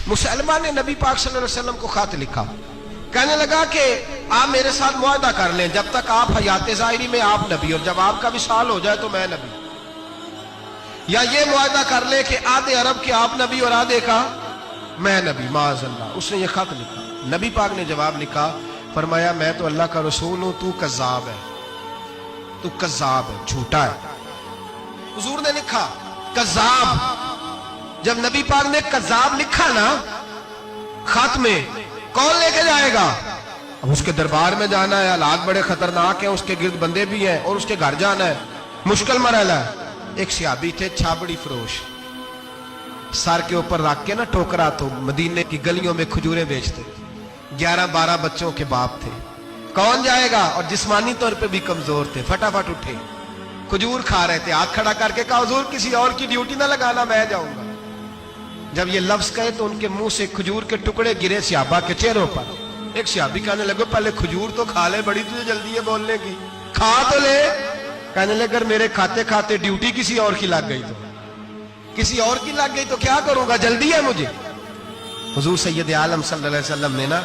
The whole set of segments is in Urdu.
مسلمہ نے نبی پاک صلی اللہ علیہ وسلم کو خط لکھا، کہنے لگا کہ آپ میرے ساتھ معاہدہ کر لیں، جب تک آپ حیات ظاہری میں آپ نبی، اور جب آپ کا وصال ہو جائے تو میں نبی، یا یہ معاہدہ کر لیں کہ آدھے عرب کے آپ نبی اور آدھے کا میں نبی، معاذ اللہ۔ اس نے یہ خط لکھا، نبی پاک نے جواب لکھا، فرمایا میں تو اللہ کا رسول ہوں، تو کذاب ہے، تو کذاب ہے، جھوٹا ہے۔ حضور نے لکھا کذاب۔ جب نبی پاک نے کذاب لکھا نا خط میں، کون لے کے جائے گا؟ اب اس کے دربار میں جانا ہے، حالات بڑے خطرناک ہیں، اس کے گرد بندے بھی ہیں، اور اس کے گھر جانا ہے، مشکل مرحلہ ہے۔ ایک صحابی تھے چھابڑی فروش، سر کے اوپر رکھ کے نا ٹوکرا، تو مدینے کی گلیوں میں کھجوریں بیچتے، 11-12 بچوں کے باپ تھے۔ کون جائے گا؟ اور جسمانی طور پہ بھی کمزور تھے، فٹافٹ اٹھے، کھجور کھا رہے تھے، ہاتھ کھڑا کر کے کہا حضور کسی اور کی ڈیوٹی نہ لگانا، میں جاؤں گا۔ جب یہ لفظ کہے تو ان کے منہ سے کھجور کے ٹکڑے گرے صحابہ کے چہروں پر۔ ایک صحابی کہنے لگے پہلے کھجور تو کھا لے، بڑی تجھے جلدی ہے بولنے کی، کھا تو لے۔ کہنے لگے اگر میرے کھاتے کھاتے ڈیوٹی کسی اور کی لگ گئی تو، کسی اور کی لگ گئی تو کیا کروں گا، جلدی ہے مجھے۔ حضور سید عالم صلی اللہ علیہ وسلم نے نا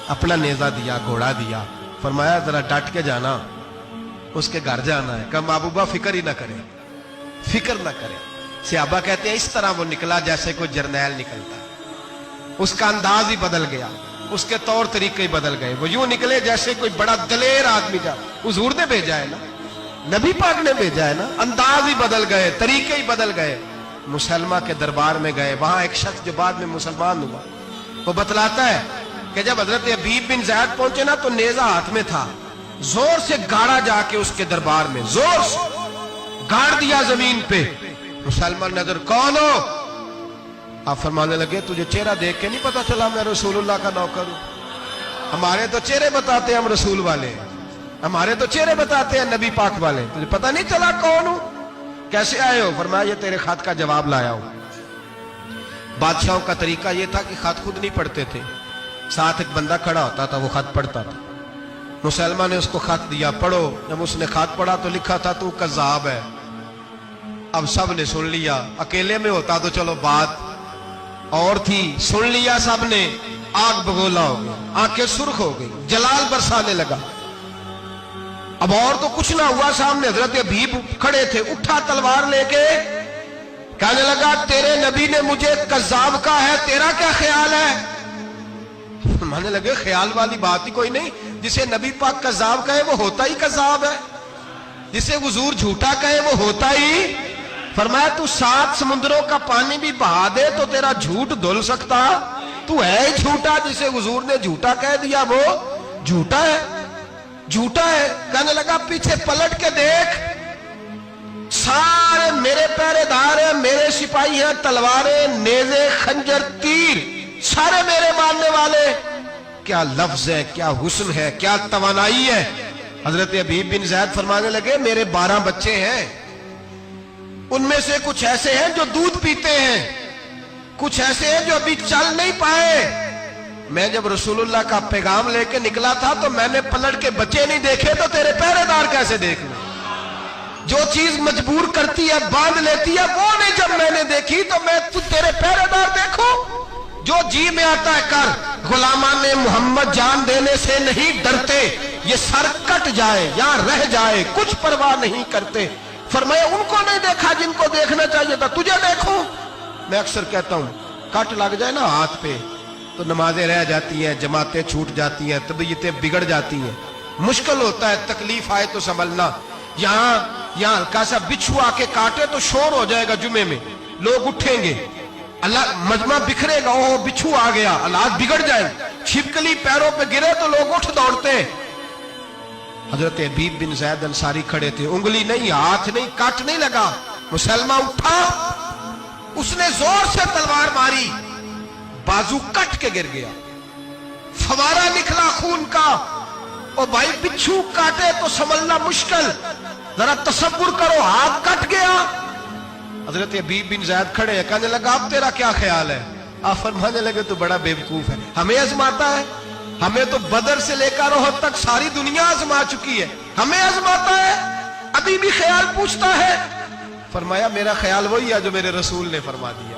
اپنا نیزہ دیا، گھوڑا دیا، فرمایا ذرا ڈٹ کے جانا، اس کے گھر جانا ہے۔ کہا محبوبہ فکر ہی نہ کرے، فکر نہ کرے۔ صحابہ کہتے ہیں اس طرح وہ نکلا جیسے کوئی جرنیل نکلتا ہے، اس کا انداز ہی بدل گیا، اس کے طور طریقے ہی بدل گئے، وہ یوں نکلے جیسے کوئی بڑا دلیر آدمی جا۔ حضور نے بھیجا ہے نا، نبی پاک نے بھیجا ہے نا، انداز ہی بدل گئے، طریقے ہی بدل گئے۔ مسلمہ کے دربار میں گئے، وہاں ایک شخص جو بعد میں مسلمان ہوا، وہ بتلاتا ہے کہ جب حضرت حبیب بن زید پہنچے نا تو نیزہ ہاتھ میں تھا، زور سے گاڑا جا کے اس کے دربار میں، زور سے گاڑ دیا زمین پہ۔ مسلمان نظر کون ہو؟ آپ فرمانے لگے تجھے چہرہ دیکھ کے نہیں پتا چلا میں رسول اللہ کا نوکر ہوں؟ ہمارے تو چہرے بتاتے ہیں ہم رسول والے، ہمارے تو چہرے بتاتے ہیں نبی پاک والے، تجھے پتہ نہیں چلا کون ہوں؟ کیسے آئے ہو؟ فرمایا یہ تیرے خط کا جواب لایا ہوں۔ بادشاہوں کا طریقہ یہ تھا کہ خط خود نہیں پڑھتے تھے، ساتھ ایک بندہ کھڑا ہوتا تھا، وہ خط پڑھتا تھا۔ مسلمان نے اس کو خط دیا، پڑھو۔ جب اس نے خط پڑھا تو لکھا تھا تو کذاب ہے۔ اب سب نے سن لیا، اکیلے میں ہوتا تو چلو بات اور تھی، سن لیا سب نے، آگ بگولا ہو گیا، آنکھیں سرخ ہو گئی، جلال برسانے لگا۔ اب اور تو کچھ نہ ہوا، سامنے حضرت حبیب کھڑے تھے، اٹھا تلوار لے کے، کہنے لگا تیرے نبی نے مجھے کذاب کہا ہے، تیرا کیا خیال ہے؟ مانے لگے خیال والی بات ہی کوئی نہیں، جسے نبی پاک کذاب کہے وہ ہوتا ہی کذاب ہے، جسے حضور جھوٹا کہے وہ ہوتا ہی۔ فرمایا تو 7 سمندروں کا پانی بھی بہا دے تو تیرا جھوٹ دھل سکتا، تو ہے ہی جھوٹا، جسے حضور نے جھوٹا کہہ دیا وہ جھوٹا ہے، جھوٹا ہے۔ کہنے لگا پیچھے پلٹ کے دیکھ، سارے میرے پہرے دار ہیں، میرے سپاہی ہیں، تلواریں، نیزے، خنجر، تیر، سارے میرے ماننے والے۔ کیا لفظ ہے، کیا حسن ہے، کیا توانائی ہے۔ حضرت حبیب بن زید فرمانے لگے میرے 12 بچے ہیں، ان میں سے کچھ ایسے ہیں جو دودھ پیتے ہیں، کچھ ایسے ہیں جو ابھی چل نہیں پائے۔ میں جب رسول اللہ کا پیغام لے کے نکلا تھا تو میں نے پلٹ کے بچے نہیں دیکھے تو تیرے پہرے دار کیسے دیکھ لیں؟ جو چیز مجبور کرتی ہے باندھ لیتی ہے، وہ نہیں جب میں نے دیکھی تو میں تیرے پہرے دار دیکھوں؟ جو جی میں آتا ہے کر، غلامان محمد جان دینے سے نہیں ڈرتے، یہ سر کٹ جائے یا رہ جائے کچھ پرواہ نہیں کرتے۔ فرمایا ان کو نہیں دیکھا جن کو دیکھنا چاہیے تھا، تجھے دیکھوں؟ میں اکثر کہتا ہوں کٹ لگ جائے نا ہاتھ پہ تو نمازیں رہ جاتی ہیں، جماعتیں چھوٹ جاتی ہیں، طبیعتیں بگڑ جاتی ہیں، مشکل ہوتا ہے، تکلیف آئے تو سنبھلنا۔ یہاں ہلکا سا بچھو آ کے کاٹے تو شور ہو جائے گا، جمعے میں لوگ اٹھیں گے، اللہ مجمع بکھرے گا، اوہ بچھو آ گیا، حالات بگڑ جائے، چھپکلی پیروں پہ گرے تو لوگ اٹھ دوڑتے ہیں۔ حضرت حبیب بن زید انصاری کھڑے تھے، انگلی نہیں، ہاتھ نہیں، کٹ نہیں لگا، مسلمہ اٹھا، اس نے زور سے تلوار ماری، بازو کٹ کے گر گیا، فوارہ نکلا خون کا۔ اور بھائی بچھو کاٹے تو سنبھلنا مشکل، ذرا تصور کرو ہاتھ کٹ گیا۔ حضرت حبیب بن زید کھڑے ہیں، کہنے لگا اب تیرا کیا خیال ہے؟ آپ فرمانے لگے تو بڑا بیوقوف ہے، ہمیں آزماتا ہے، ہمیں تو بدر سے لے کر احد تک ساری دنیا آزما چکی ہے، ہمیں آزماتا ہے، ابھی بھی خیال پوچھتا ہے۔ فرمایا میرا خیال وہی ہے جو میرے رسول نے فرما دیا۔